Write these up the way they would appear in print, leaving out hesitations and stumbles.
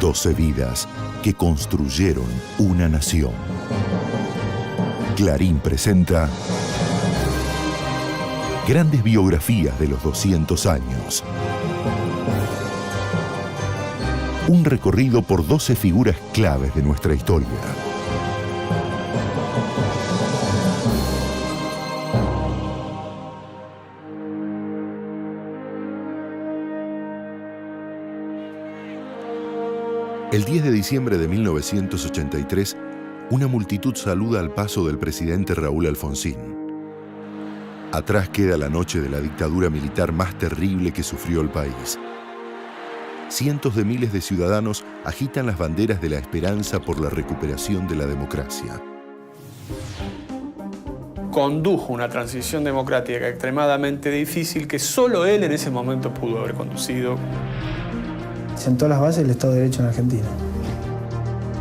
12 vidas que construyeron una nación. Clarín presenta grandes biografías de los 200 años. Un recorrido por 12 figuras claves de nuestra historia. El 10 de diciembre de 1983, una multitud saluda al paso del presidente Raúl Alfonsín. Atrás queda la noche de la dictadura militar más terrible que sufrió el país. Cientos de miles de ciudadanos agitan las banderas de la esperanza por la recuperación de la democracia. Condujo una transición democrática extremadamente difícil que solo él en ese momento pudo haber conducido. Sentó las bases del Estado de Derecho en Argentina.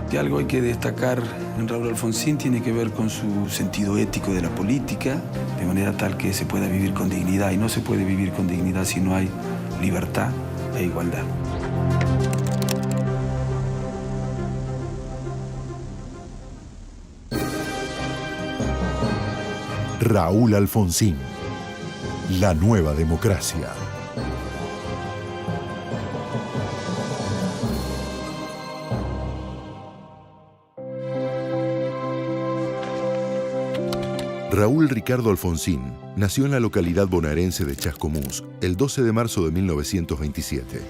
Si algo hay que destacar en Raúl Alfonsín tiene que ver con su sentido ético de la política, de manera tal que se pueda vivir con dignidad. Y no se puede vivir con dignidad si no hay libertad e igualdad. Raúl Alfonsín, la nueva democracia. Raúl Ricardo Alfonsín nació en la localidad bonaerense de Chascomús el 12 de marzo de 1927.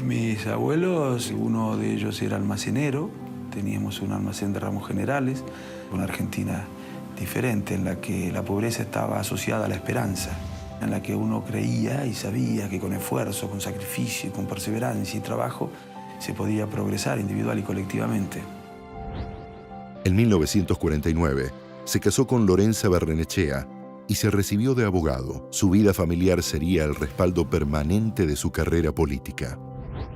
Mis abuelos, uno de ellos era almacenero, teníamos un almacén de ramos generales, una Argentina diferente en la que la pobreza estaba asociada a la esperanza, en la que uno creía y sabía que con esfuerzo, con sacrificio, con perseverancia y trabajo se podía progresar individual y colectivamente. En 1949, se casó con Lorenza Barrenechea y se recibió de abogado. Su vida familiar sería el respaldo permanente de su carrera política.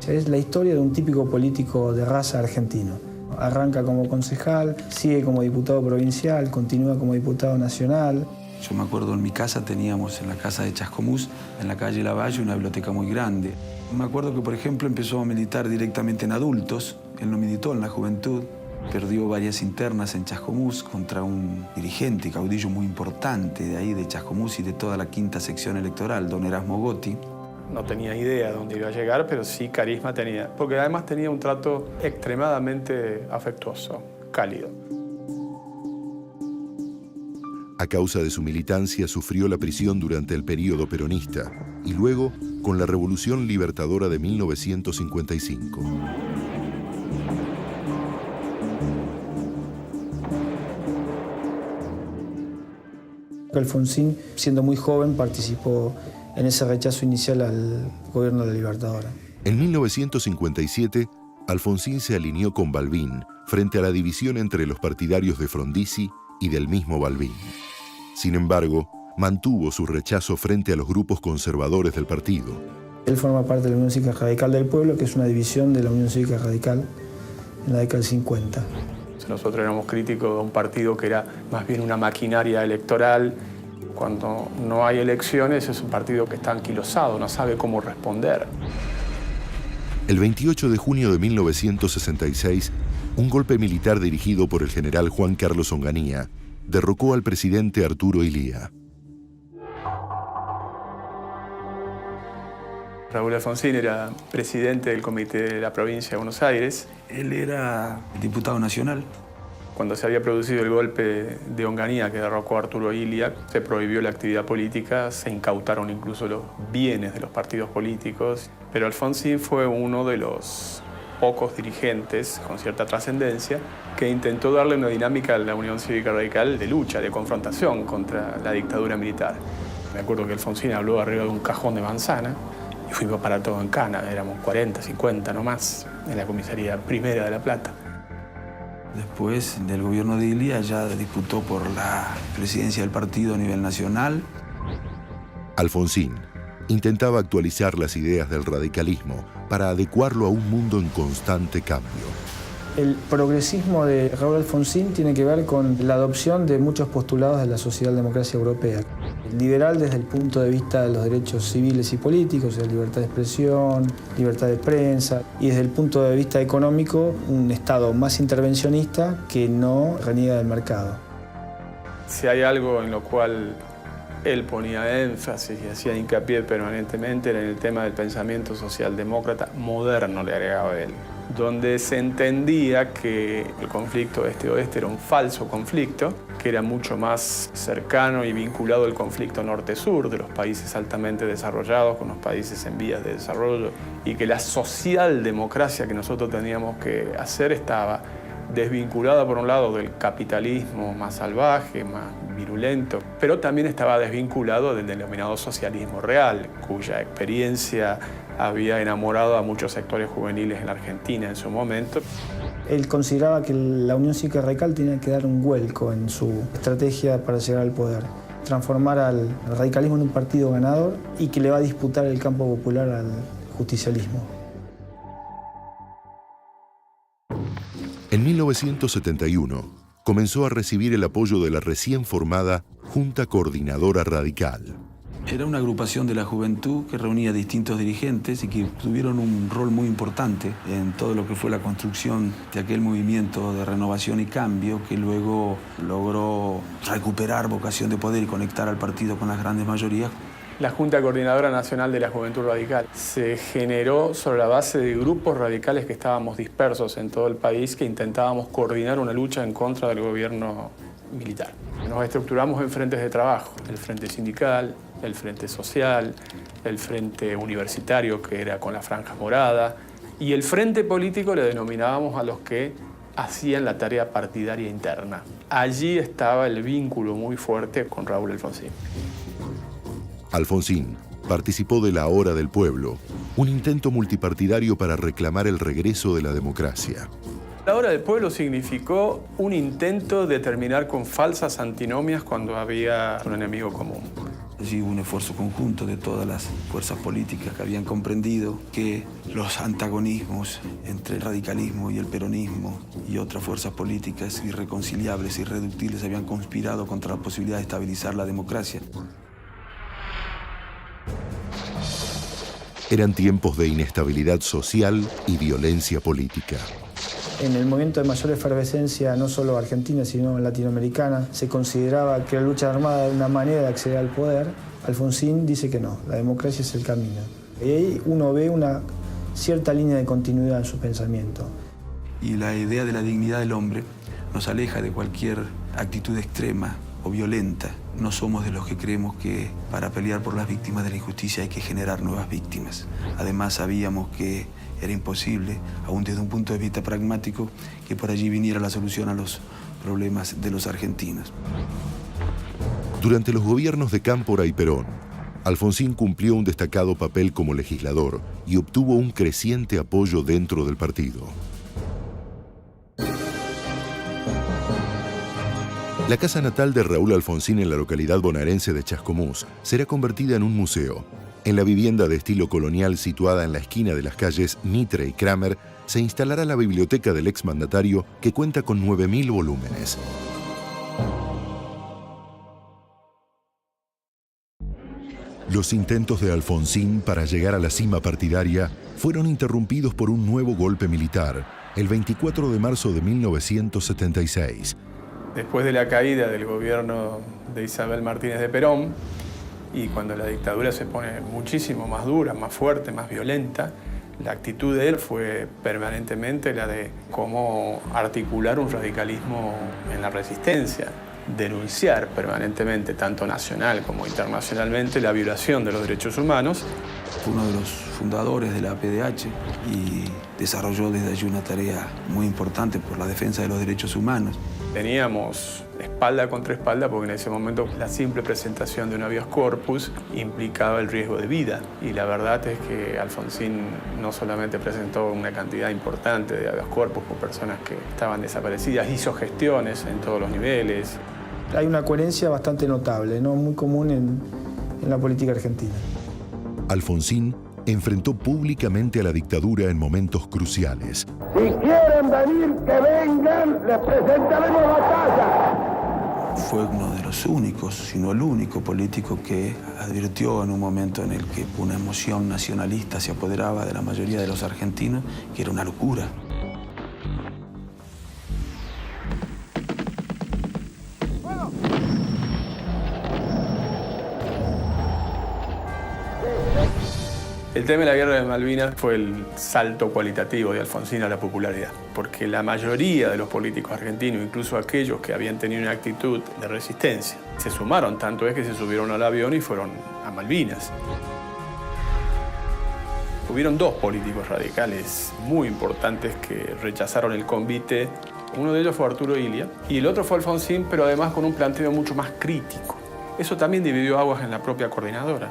Es la historia de un típico político de raza argentino. Arranca como concejal, sigue como diputado provincial, continúa como diputado nacional. Yo me acuerdo en mi casa teníamos en la casa de Chascomús, en la calle Lavalle, una biblioteca muy grande. Me acuerdo que, por ejemplo, empezó a militar directamente en adultos. Él no militó en la juventud. Perdió varias internas en Chascomús contra un dirigente y caudillo muy importante de ahí, de Chascomús y de toda la quinta sección electoral, don Erasmo Gotti. No tenía idea de dónde iba a llegar, pero sí carisma tenía. Porque además tenía un trato extremadamente afectuoso, cálido. A causa de su militancia sufrió la prisión durante el período peronista y luego con la Revolución Libertadora de 1955. Alfonsín, siendo muy joven, participó en ese rechazo inicial al gobierno de la Libertadora. En 1957, Alfonsín se alineó con Balbín frente a la división entre los partidarios de Frondizi y del mismo Balbín. Sin embargo, mantuvo su rechazo frente a los grupos conservadores del partido. Él forma parte de la Unión Cívica Radical del Pueblo, que es una división de la Unión Cívica Radical en la década del 50. Nosotros éramos críticos de un partido que era más bien una maquinaria electoral. Cuando no hay elecciones es un partido que está anquilosado, no sabe cómo responder. El 28 de junio de 1966, un golpe militar dirigido por el general Juan Carlos Onganía derrocó al presidente Arturo Illia. Raúl Alfonsín era presidente del Comité de la Provincia de Buenos Aires. Él era diputado nacional. Cuando se había producido el golpe de Onganía que derrocó a Arturo Illia, se prohibió la actividad política, se incautaron incluso los bienes de los partidos políticos. Pero Alfonsín fue uno de los pocos dirigentes con cierta trascendencia que intentó darle una dinámica a la Unión Cívica Radical de lucha, de confrontación contra la dictadura militar. Me acuerdo que Alfonsín habló arriba de un cajón de manzana y fuimos a parar todo en Cana. Éramos 40, 50 no más, en la comisaría primera de La Plata. Después del gobierno de Illia ya disputó por la presidencia del partido a nivel nacional. Alfonsín intentaba actualizar las ideas del radicalismo para adecuarlo a un mundo en constante cambio. El progresismo de Raúl Alfonsín tiene que ver con la adopción de muchos postulados de la socialdemocracia europea. Liberal desde el punto de vista de los derechos civiles y políticos, o sea, libertad de expresión, libertad de prensa, y desde el punto de vista económico, un Estado más intervencionista que no reniega del mercado. Si hay algo en lo cual él ponía énfasis y hacía hincapié permanentemente era en el tema del pensamiento socialdemócrata moderno, le agregaba él, donde se entendía que el conflicto este-oeste era un falso conflicto, que era mucho más cercano y vinculado al conflicto norte-sur de los países altamente desarrollados con los países en vías de desarrollo, y que la socialdemocracia que nosotros teníamos que hacer estaba desvinculada por un lado del capitalismo más salvaje, más virulento, pero también estaba desvinculado del denominado socialismo real, cuya experiencia había enamorado a muchos sectores juveniles en la Argentina en su momento. Él consideraba que la Unión Cívica Radical tenía que dar un vuelco en su estrategia para llegar al poder, transformar al radicalismo en un partido ganador y que le va a disputar el campo popular al justicialismo. En 1971 comenzó a recibir el apoyo de la recién formada Junta Coordinadora Radical. Era una agrupación de la juventud que reunía distintos dirigentes y que tuvieron un rol muy importante en todo lo que fue la construcción de aquel movimiento de renovación y cambio que luego logró recuperar vocación de poder y conectar al partido con las grandes mayorías. La Junta Coordinadora Nacional de la Juventud Radical se generó sobre la base de grupos radicales que estábamos dispersos en todo el país, que intentábamos coordinar una lucha en contra del gobierno militar. Nos estructuramos en frentes de trabajo, el frente sindical, el frente social, el frente universitario, que era con la franja morada, y el frente político le denominábamos a los que hacían la tarea partidaria interna. Allí estaba el vínculo muy fuerte con Raúl Alfonsín. Alfonsín participó de la Hora del Pueblo, un intento multipartidario para reclamar el regreso de la democracia. La Hora del Pueblo significó un intento de terminar con falsas antinomias cuando había un enemigo común. Allí hubo un esfuerzo conjunto de todas las fuerzas políticas que habían comprendido que los antagonismos entre el radicalismo y el peronismo y otras fuerzas políticas irreconciliables, irreductibles, habían conspirado contra la posibilidad de estabilizar la democracia. Eran tiempos de inestabilidad social y violencia política. En el momento de mayor efervescencia, no solo argentina, sino latinoamericana, se consideraba que la lucha armada era una manera de acceder al poder. Alfonsín dice que no, la democracia es el camino. Y ahí uno ve una cierta línea de continuidad en su pensamiento. Y la idea de la dignidad del hombre nos aleja de cualquier actitud extrema o violenta. No somos de los que creemos que para pelear por las víctimas de la injusticia hay que generar nuevas víctimas. Además sabíamos que era imposible, aún desde un punto de vista pragmático, que por allí viniera la solución a los problemas de los argentinos. Durante los gobiernos de Cámpora y Perón, Alfonsín cumplió un destacado papel como legislador y obtuvo un creciente apoyo dentro del partido. La casa natal de Raúl Alfonsín en la localidad bonaerense de Chascomús será convertida en un museo. En la vivienda de estilo colonial situada en la esquina de las calles Mitre y Kramer se instalará la biblioteca del exmandatario, que cuenta con 9.000 volúmenes. Los intentos de Alfonsín para llegar a la cima partidaria fueron interrumpidos por un nuevo golpe militar, el 24 de marzo de 1976. Después de la caída del gobierno de Isabel Martínez de Perón, y cuando la dictadura se pone muchísimo más dura, más fuerte, más violenta, la actitud de él fue permanentemente la de cómo articular un radicalismo en la resistencia, denunciar permanentemente, tanto nacional como internacionalmente, la violación de los derechos humanos. Fue uno de los fundadores de la PDH y desarrolló desde allí una tarea muy importante por la defensa de los derechos humanos. Teníamos espalda contra espalda porque en ese momento la simple presentación de un habeas corpus implicaba el riesgo de vida. Y la verdad es que Alfonsín no solamente presentó una cantidad importante de habeas corpus por personas que estaban desaparecidas, hizo gestiones en todos los niveles. Hay una coherencia bastante notable, ¿no? Muy común en la política argentina. Alfonsín enfrentó públicamente a la dictadura en momentos cruciales. Si quieren venir, que vengan, les presentaremos batalla. Fue uno de los únicos, si no el único político que advirtió en un momento en el que una emoción nacionalista se apoderaba de la mayoría de los argentinos, que era una locura. El tema de la guerra de Malvinas fue el salto cualitativo de Alfonsín a la popularidad, porque la mayoría de los políticos argentinos, incluso aquellos que habían tenido una actitud de resistencia, se sumaron, tanto es que se subieron al avión y fueron a Malvinas. Hubieron dos políticos radicales muy importantes que rechazaron el convite. Uno de ellos fue Arturo Illia y el otro fue Alfonsín, pero además con un planteo mucho más crítico. Eso también dividió aguas en la propia coordinadora.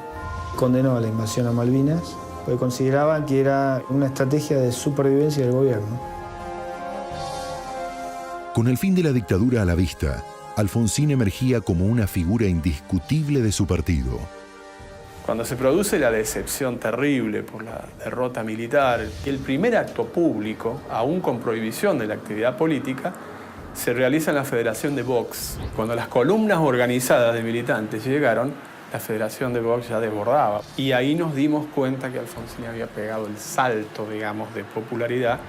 Condenó a la invasión a Malvinas porque consideraban que era una estrategia de supervivencia del gobierno. Con el fin de la dictadura a la vista, Alfonsín emergía como una figura indiscutible de su partido. Cuando se produce la decepción terrible por la derrota militar, el primer acto público, aún con prohibición de la actividad política, se realiza en la Federación de Vox. Cuando las columnas organizadas de militantes llegaron, la Federación de Vox ya desbordaba. Y ahí nos dimos cuenta que Alfonsín había pegado el salto, digamos, de popularidad.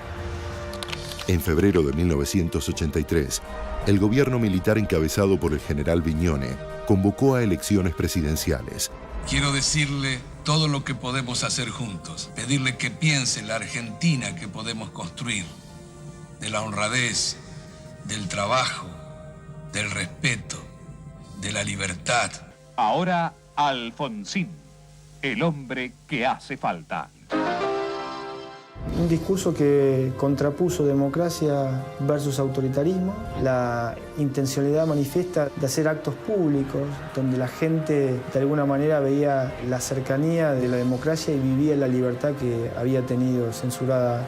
En febrero de 1983, el gobierno militar encabezado por el general Viñone convocó a elecciones presidenciales. Quiero decirle todo lo que podemos hacer juntos, pedirle que piense en la Argentina que podemos construir, de la honradez, del trabajo, del respeto, de la libertad. Ahora Alfonsín, el hombre que hace falta. Un discurso que contrapuso democracia versus autoritarismo, la intencionalidad manifiesta de hacer actos públicos, donde la gente de alguna manera veía la cercanía de la democracia y vivía la libertad que había tenido censurada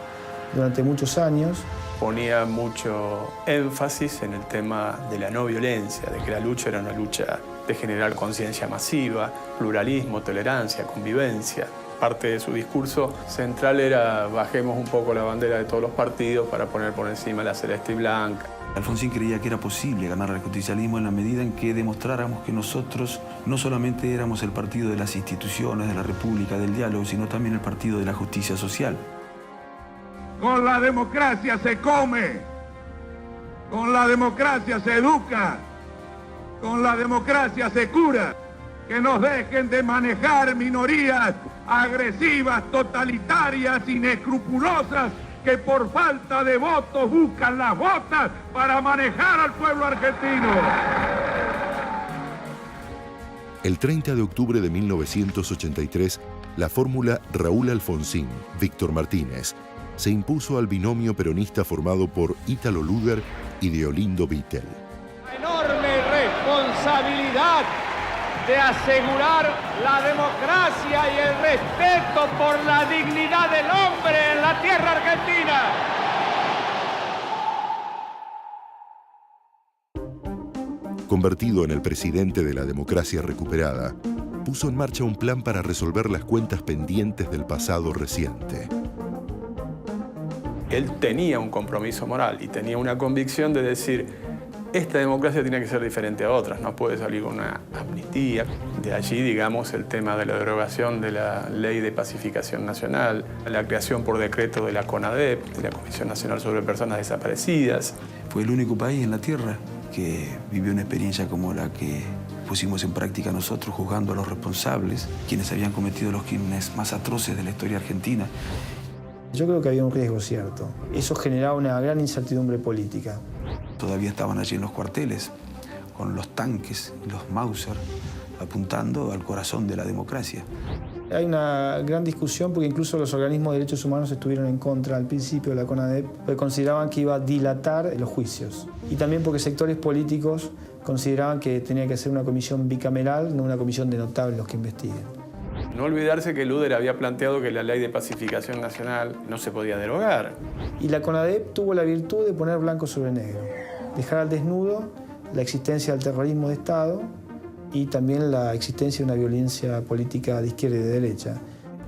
durante muchos años. Ponía mucho énfasis en el tema de la no violencia, de que la lucha era una lucha de generar conciencia masiva, pluralismo, tolerancia, convivencia. Parte de su discurso central era bajemos un poco la bandera de todos los partidos para poner por encima la celeste y blanca. Alfonsín creía que era posible ganar al justicialismo en la medida en que demostráramos que nosotros no solamente éramos el partido de las instituciones, de la República, del diálogo, sino también el partido de la justicia social. Con la democracia se come, con la democracia se educa, con la democracia se cura. Que nos dejen de manejar minorías agresivas, totalitarias, inescrupulosas, que por falta de votos buscan las botas para manejar al pueblo argentino. El 30 de octubre de 1983, la fórmula Raúl Alfonsín-Víctor Martínez se impuso al binomio peronista formado por Ítalo Luder y Deolindo Vittel. La enorme responsabilidad de asegurar la democracia y el respeto por la dignidad del hombre en la tierra argentina. Convertido en el presidente de la democracia recuperada, puso en marcha un plan para resolver las cuentas pendientes del pasado reciente. Él tenía un compromiso moral y tenía una convicción de decir esta democracia tiene que ser diferente a otras, no puede salir con una amnistía. De allí, digamos, el tema de la derogación de la Ley de Pacificación Nacional, la creación por decreto de la CONADEP, de la Comisión Nacional sobre Personas Desaparecidas. Fue el único país en la Tierra que vivió una experiencia como la que pusimos en práctica nosotros, juzgando a los responsables, quienes habían cometido los crímenes más atroces de la historia argentina. Yo creo que había un riesgo cierto. Eso generaba una gran incertidumbre política. Todavía estaban allí en los cuarteles, con los tanques y los Mauser, apuntando al corazón de la democracia. Hay una gran discusión porque incluso los organismos de derechos humanos estuvieron en contra al principio de la CONADEP, porque consideraban que iba a dilatar los juicios. Y también porque sectores políticos consideraban que tenía que ser una comisión bicameral, no una comisión de notables los que investiguen. No olvidarse que Luder había planteado que la Ley de Pacificación Nacional no se podía derogar. Y la CONADEP tuvo la virtud de poner blanco sobre negro, dejar al desnudo la existencia del terrorismo de Estado y también la existencia de una violencia política de izquierda y de derecha.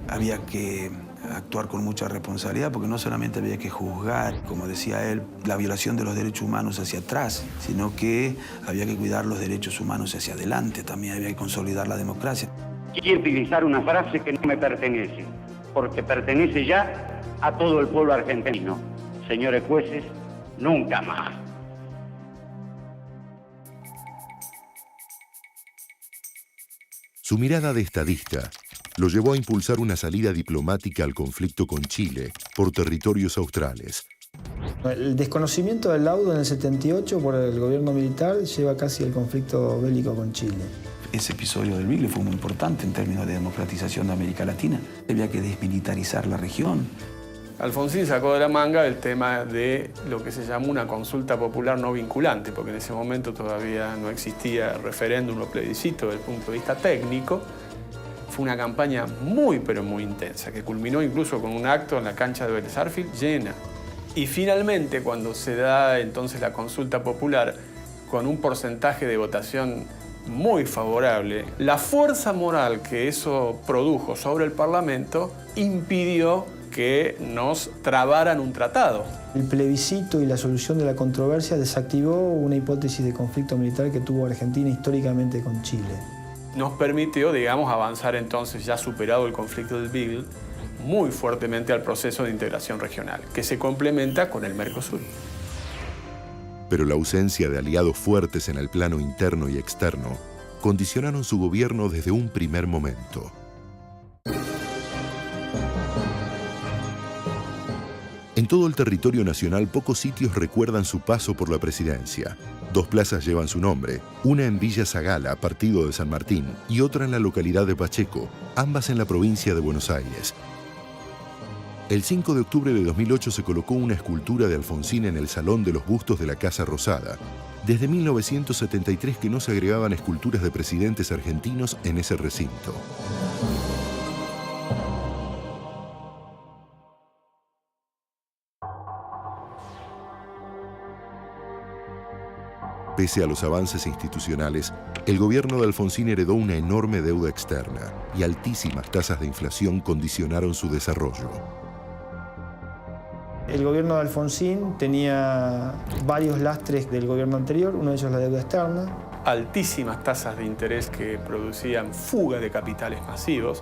Había que actuar con mucha responsabilidad, porque no solamente había que juzgar, como decía él, la violación de los derechos humanos hacia atrás, sino que había que cuidar los derechos humanos hacia adelante, también había que consolidar la democracia. Quiero utilizar una frase que no me pertenece, porque pertenece ya a todo el pueblo argentino. Señores jueces, nunca más. Su mirada de estadista lo llevó a impulsar una salida diplomática al conflicto con Chile por territorios australes. El desconocimiento del laudo en el 78 por el gobierno militar lleva casi al conflicto bélico con Chile. Ese episodio del Beagle fue muy importante en términos de democratización de América Latina. Había que desmilitarizar la región. Alfonsín sacó de la manga el tema de lo que se llamó una consulta popular no vinculante, porque en ese momento todavía no existía referéndum o plebiscito desde el punto de vista técnico. Fue una campaña muy, pero muy intensa, que culminó incluso con un acto en la cancha de Vélez Sarsfield llena. Y finalmente, cuando se da entonces la consulta popular, con un porcentaje de votación muy favorable, la fuerza moral que eso produjo sobre el Parlamento impidió que nos trabaran un tratado. El plebiscito y la solución de la controversia desactivó una hipótesis de conflicto militar que tuvo Argentina históricamente con Chile. Nos permitió, digamos, avanzar entonces, ya superado el conflicto del Beagle, muy fuertemente al proceso de integración regional, que se complementa con el Mercosur. Pero la ausencia de aliados fuertes en el plano interno y externo condicionaron su gobierno desde un primer momento. En todo el territorio nacional, pocos sitios recuerdan su paso por la presidencia. 2 plazas llevan su nombre, una en Villa Zagala, partido de San Martín, y otra en la localidad de Pacheco, ambas en la provincia de Buenos Aires. El 5 de octubre de 2008 se colocó una escultura de Alfonsín en el Salón de los Bustos de la Casa Rosada. Desde 1973 que no se agregaban esculturas de presidentes argentinos en ese recinto. Pese a los avances institucionales, el gobierno de Alfonsín heredó una enorme deuda externa y altísimas tasas de inflación condicionaron su desarrollo. El gobierno de Alfonsín tenía varios lastres del gobierno anterior, uno de ellos la deuda externa. Altísimas tasas de interés que producían fuga de capitales masivos.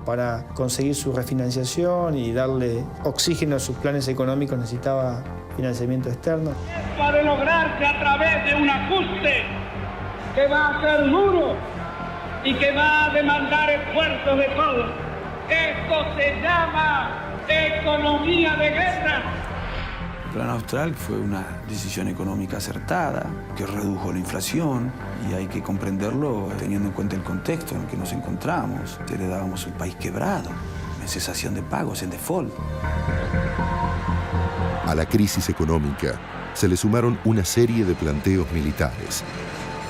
Para conseguir su refinanciación y darle oxígeno a sus planes económicos necesitaba financiamiento externo. Esto ha de lograrse a través de un ajuste que va a ser duro y que va a demandar esfuerzos de todos. Esto se llama economía de guerra. El Plan Austral fue una decisión económica acertada, que redujo la inflación, y hay que comprenderlo teniendo en cuenta el contexto en el que nos encontramos. Heredábamos un país quebrado, en cesación de pagos, en default. A la crisis económica se le sumaron una serie de planteos militares.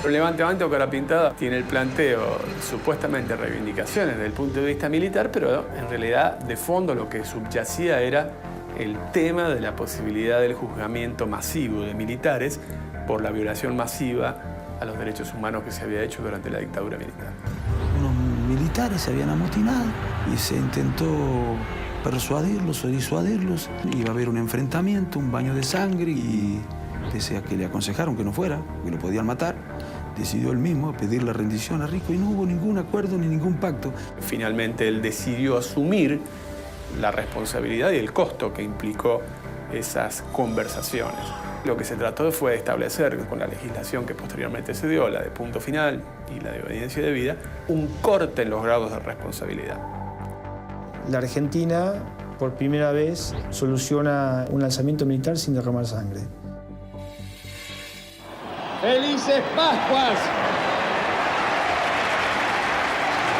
El levantamiento Cara Pintada tiene el planteo, supuestamente reivindicaciones desde el punto de vista militar, pero en realidad de fondo lo que subyacía era el tema de la posibilidad del juzgamiento masivo de militares por la violación masiva a los derechos humanos que se había hecho durante la dictadura militar. Unos militares se habían amotinado y se intentó persuadirlos o disuadirlos. Iba a haber un enfrentamiento, un baño de sangre, y pese a que le aconsejaron que no fuera, que lo podían matar, decidió él mismo pedir la rendición a Rico y no hubo ningún acuerdo ni ningún pacto. Finalmente él decidió asumir la responsabilidad y el costo que implicó esas conversaciones. Lo que se trató fue de establecer, con la legislación que posteriormente se dio, la de punto final y la de obediencia debida, un corte en los grados de responsabilidad. La Argentina, por primera vez, soluciona un lanzamiento militar sin derramar sangre. ¡Felices Pascuas!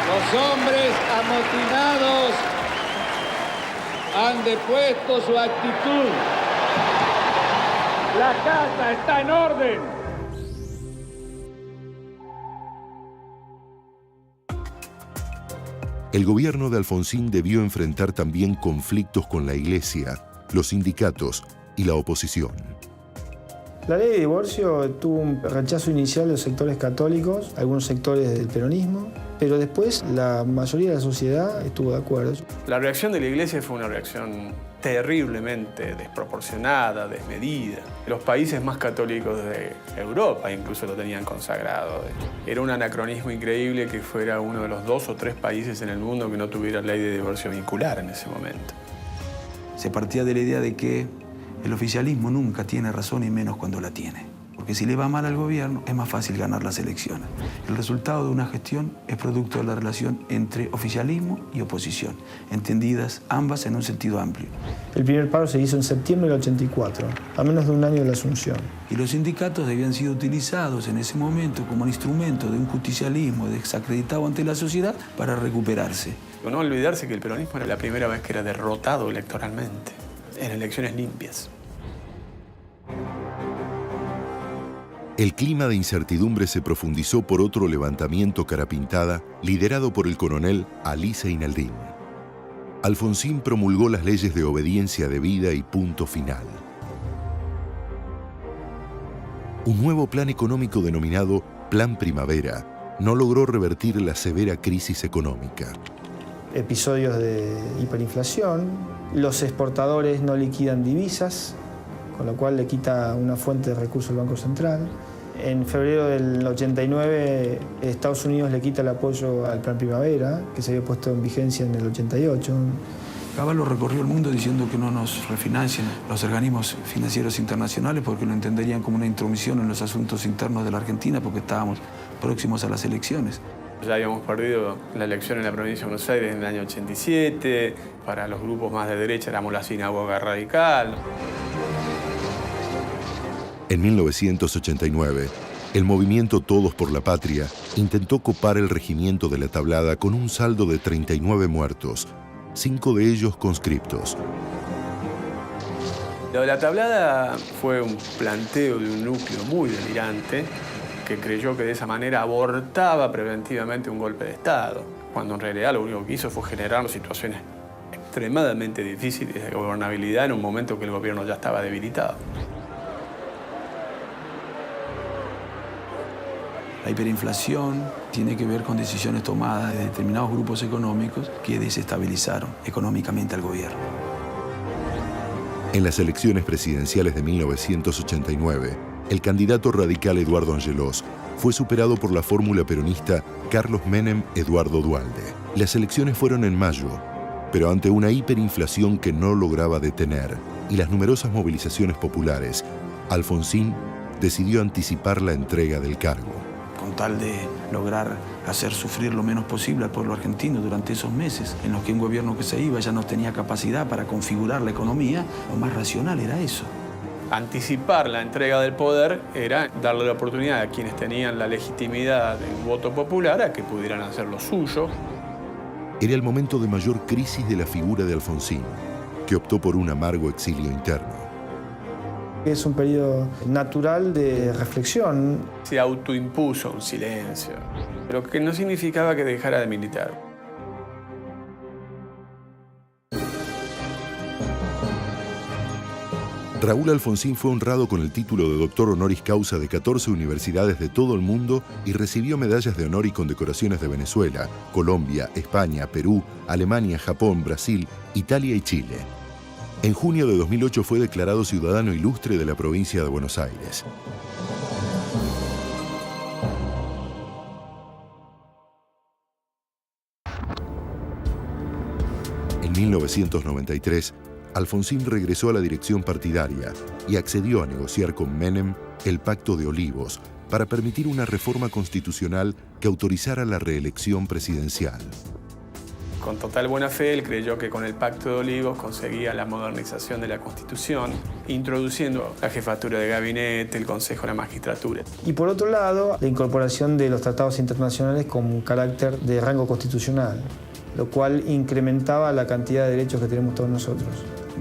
Los hombres amotinados han depuesto su actitud. La casa está en orden. El gobierno de Alfonsín debió enfrentar también conflictos con la Iglesia, los sindicatos y la oposición. La ley de divorcio tuvo un rechazo inicial de los sectores católicos, algunos sectores del peronismo, pero después la mayoría de la sociedad estuvo de acuerdo. La reacción de la Iglesia fue una reacción terriblemente desproporcionada, desmedida. Los países más católicos de Europa incluso lo tenían consagrado. Era un anacronismo increíble que fuera uno de los 2 o 3 países en el mundo que no tuviera ley de divorcio vincular en ese momento. Se partía de la idea de que el oficialismo nunca tiene razón y menos cuando la tiene. Porque si le va mal al gobierno, es más fácil ganar las elecciones. El resultado de una gestión es producto de la relación entre oficialismo y oposición, entendidas ambas en un sentido amplio. El primer paro se hizo en septiembre del 84, a menos de un año de la Asunción. Y los sindicatos habían sido utilizados en ese momento como un instrumento de un justicialismo desacreditado ante la sociedad para recuperarse. No olvidarse que el peronismo era la primera vez que era derrotado electoralmente, en elecciones limpias. El clima de incertidumbre se profundizó por otro levantamiento carapintada liderado por el coronel Ali Zeinaldín. Alfonsín promulgó las leyes de obediencia debida y punto final. Un nuevo plan económico denominado Plan Primavera no logró revertir la severa crisis económica. Episodios de hiperinflación, los exportadores no liquidan divisas, con lo cual le quita una fuente de recursos al Banco Central. En febrero del 89, Estados Unidos le quita el apoyo al Plan Primavera, que se había puesto en vigencia en el 88. Cavallo recorrió el mundo diciendo que no nos refinancien los organismos financieros internacionales porque lo entenderían como una intromisión en los asuntos internos de la Argentina porque estábamos próximos a las elecciones. Ya habíamos perdido la elección en la provincia de Buenos Aires en el año 87. Para los grupos más de derecha éramos la sinagoga radical. En 1989, el movimiento Todos por la Patria intentó copar el regimiento de la Tablada con un saldo de 39 muertos, 5 de ellos conscriptos. Lo de la Tablada fue un planteo de un núcleo muy delirante que creyó que de esa manera abortaba preventivamente un golpe de Estado, cuando en realidad lo único que hizo fue generar situaciones extremadamente difíciles de gobernabilidad en un momento que el gobierno ya estaba debilitado. La hiperinflación tiene que ver con decisiones tomadas de determinados grupos económicos que desestabilizaron económicamente al gobierno. En las elecciones presidenciales de 1989, el candidato radical Eduardo Angelós fue superado por la fórmula peronista Carlos Menem Eduardo Duhalde. Las elecciones fueron en mayo, pero ante una hiperinflación que no lograba detener y las numerosas movilizaciones populares, Alfonsín decidió anticipar la entrega del cargo. Con tal de lograr hacer sufrir lo menos posible al pueblo argentino durante esos meses en los que un gobierno que se iba ya no tenía capacidad para configurar la economía, lo más racional era eso. Anticipar la entrega del poder era darle la oportunidad a quienes tenían la legitimidad del voto popular a que pudieran hacer lo suyo. Era el momento de mayor crisis de la figura de Alfonsín, que optó por un amargo exilio interno. Es un periodo natural de reflexión. Se autoimpuso un silencio, pero que no significaba que dejara de militar. Raúl Alfonsín fue honrado con el título de doctor honoris causa de 14 universidades de todo el mundo y recibió medallas de honor y condecoraciones de Venezuela, Colombia, España, Perú, Alemania, Japón, Brasil, Italia y Chile. En junio de 2008 fue declarado ciudadano ilustre de la provincia de Buenos Aires. En 1993, Alfonsín regresó a la dirección partidaria y accedió a negociar con Menem el Pacto de Olivos para permitir una reforma constitucional que autorizara la reelección presidencial. Con total buena fe, él creyó que con el Pacto de Olivos conseguía la modernización de la Constitución, introduciendo la jefatura de gabinete, el Consejo de la Magistratura. Y por otro lado, la incorporación de los tratados internacionales con carácter de rango constitucional, lo cual incrementaba la cantidad de derechos que tenemos todos nosotros.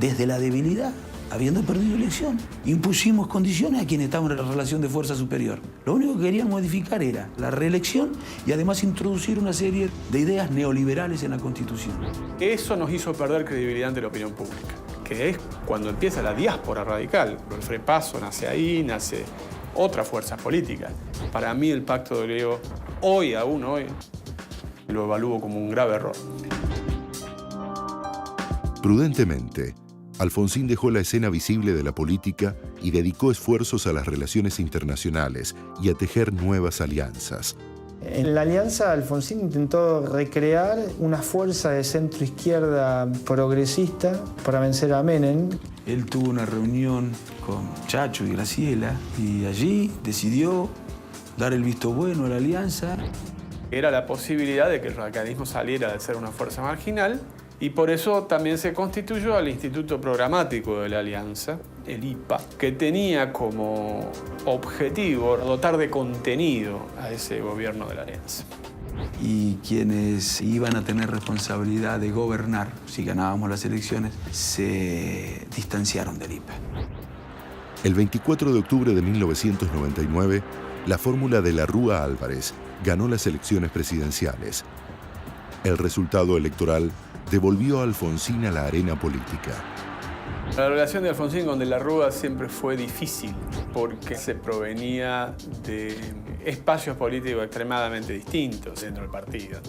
Desde la debilidad, habiendo perdido elección, impusimos condiciones a quienes estaban en la relación de fuerza superior. Lo único que querían modificar era la reelección y además introducir una serie de ideas neoliberales en la Constitución. Eso nos hizo perder credibilidad ante la opinión pública, que es cuando empieza la diáspora radical. El frepaso nace ahí, nace otra fuerza política. Para mí el Pacto de Olivos, aún hoy, Lo evalúo como un grave error. Prudentemente, Alfonsín dejó la escena visible de la política y dedicó esfuerzos a las relaciones internacionales y a tejer nuevas alianzas. En la alianza, Alfonsín intentó recrear una fuerza de centro-izquierda progresista para vencer a Menem. Él tuvo una reunión con Chacho y Graciela y allí decidió dar el visto bueno a la alianza. Era la posibilidad de que el radicalismo saliera de ser una fuerza marginal y por eso también se constituyó el Instituto Programático de la Alianza, el IPA, que tenía como objetivo dotar de contenido a ese gobierno de la Alianza. Y quienes iban a tener responsabilidad de gobernar, si ganábamos las elecciones, se distanciaron del IPA. El 24 de octubre de 1999, la fórmula de la Rúa Álvarez ganó las elecciones presidenciales. El resultado electoral devolvió a Alfonsín a la arena política. La relación de Alfonsín con De la Rúa siempre fue difícil porque se provenía de espacios políticos extremadamente distintos dentro del partido.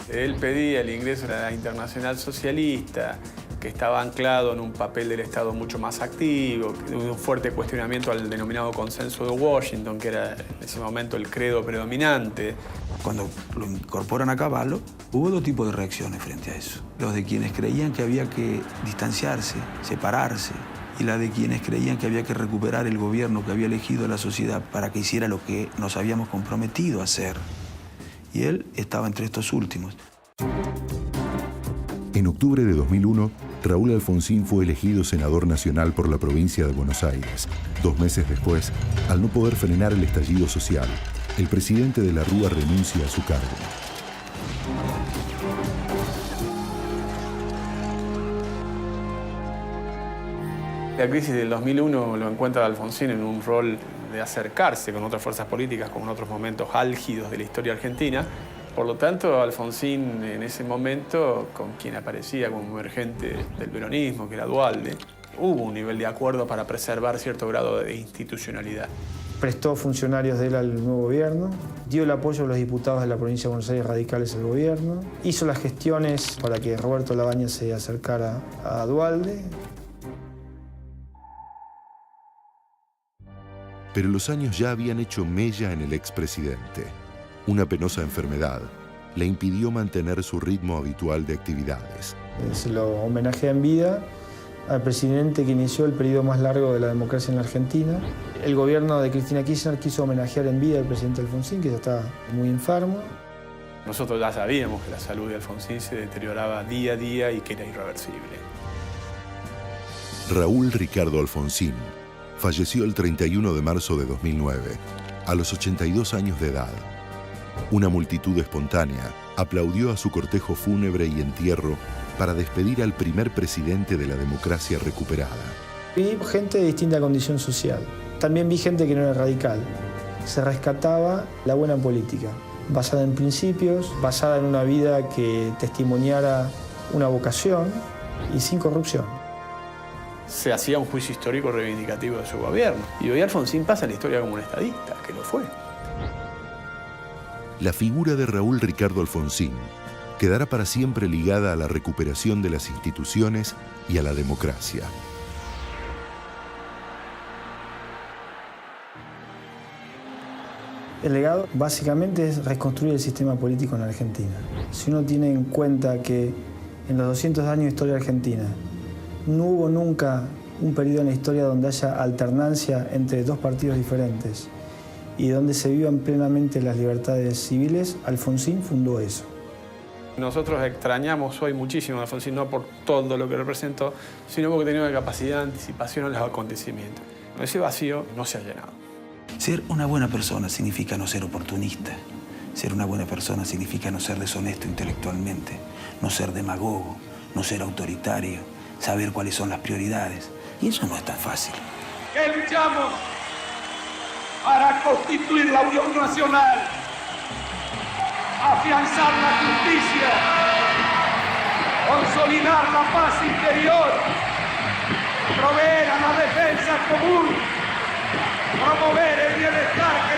Él pedía el ingreso a la Internacional Socialista, que estaba anclado en un papel del Estado mucho más activo, un fuerte cuestionamiento al denominado consenso de Washington, que era en ese momento el credo predominante. Cuando lo incorporan a Cavallo, hubo dos tipos de reacciones frente a eso. Los de quienes creían que había que distanciarse, separarse, y la de quienes creían que había que recuperar el gobierno que había elegido la sociedad para que hiciera lo que nos habíamos comprometido a hacer. Y él estaba entre estos últimos. En octubre de 2001, Raúl Alfonsín fue elegido senador nacional por la provincia de Buenos Aires. 2 meses después, al no poder frenar el estallido social, el presidente de la Rúa renuncia a su cargo. La crisis del 2001 lo encuentra a Alfonsín en un rol de acercarse con otras fuerzas políticas, con otros momentos álgidos de la historia argentina. Por lo tanto, Alfonsín en ese momento, con quien aparecía como emergente del peronismo, que era Duhalde, hubo un nivel de acuerdo para preservar cierto grado de institucionalidad. Prestó funcionarios de él al nuevo gobierno, dio el apoyo a los diputados de la provincia de Buenos Aires radicales al gobierno, hizo las gestiones para que Roberto Labaña se acercara a Duhalde. Pero los años ya habían hecho mella en el expresidente. Una penosa enfermedad le impidió mantener su ritmo habitual de actividades. Se lo homenajea en vida al presidente que inició el periodo más largo de la democracia en la Argentina. El gobierno de Cristina Kirchner quiso homenajear en vida al presidente Alfonsín, que ya está muy enfermo. Nosotros ya sabíamos que la salud de Alfonsín se deterioraba día a día y que era irreversible. Raúl Ricardo Alfonsín falleció el 31 de marzo de 2009, a los 82 años de edad. Una multitud espontánea aplaudió a su cortejo fúnebre y entierro para despedir al primer presidente de la democracia recuperada. Vi gente de distinta condición social. También vi gente que no era radical. Se rescataba la buena política, basada en principios, basada en una vida que testimoniara una vocación y sin corrupción. Se hacía un juicio histórico reivindicativo de su gobierno. Y hoy Alfonsín pasa en la historia como un estadista, que lo fue. La figura de Raúl Ricardo Alfonsín quedará para siempre ligada a la recuperación de las instituciones y a la democracia. El legado básicamente es reconstruir el sistema político en Argentina. Si uno tiene en cuenta que en los 200 años de historia argentina no hubo nunca un periodo en la historia donde haya alternancia entre dos partidos diferentes y donde se vivan plenamente las libertades civiles, Alfonsín fundó eso. Nosotros extrañamos hoy muchísimo a Alfonsín, no por todo lo que representó, sino porque tenía una capacidad de anticipación a los acontecimientos. Ese vacío no se ha llenado. Ser una buena persona significa no ser oportunista. Ser una buena persona significa no ser deshonesto intelectualmente, no ser demagogo, no ser autoritario, saber cuáles son las prioridades. Y eso no es tan fácil. Que luchamos para constituir la unión nacional, afianzar la justicia, consolidar la paz interior, proveer a la defensa común, promover el bienestar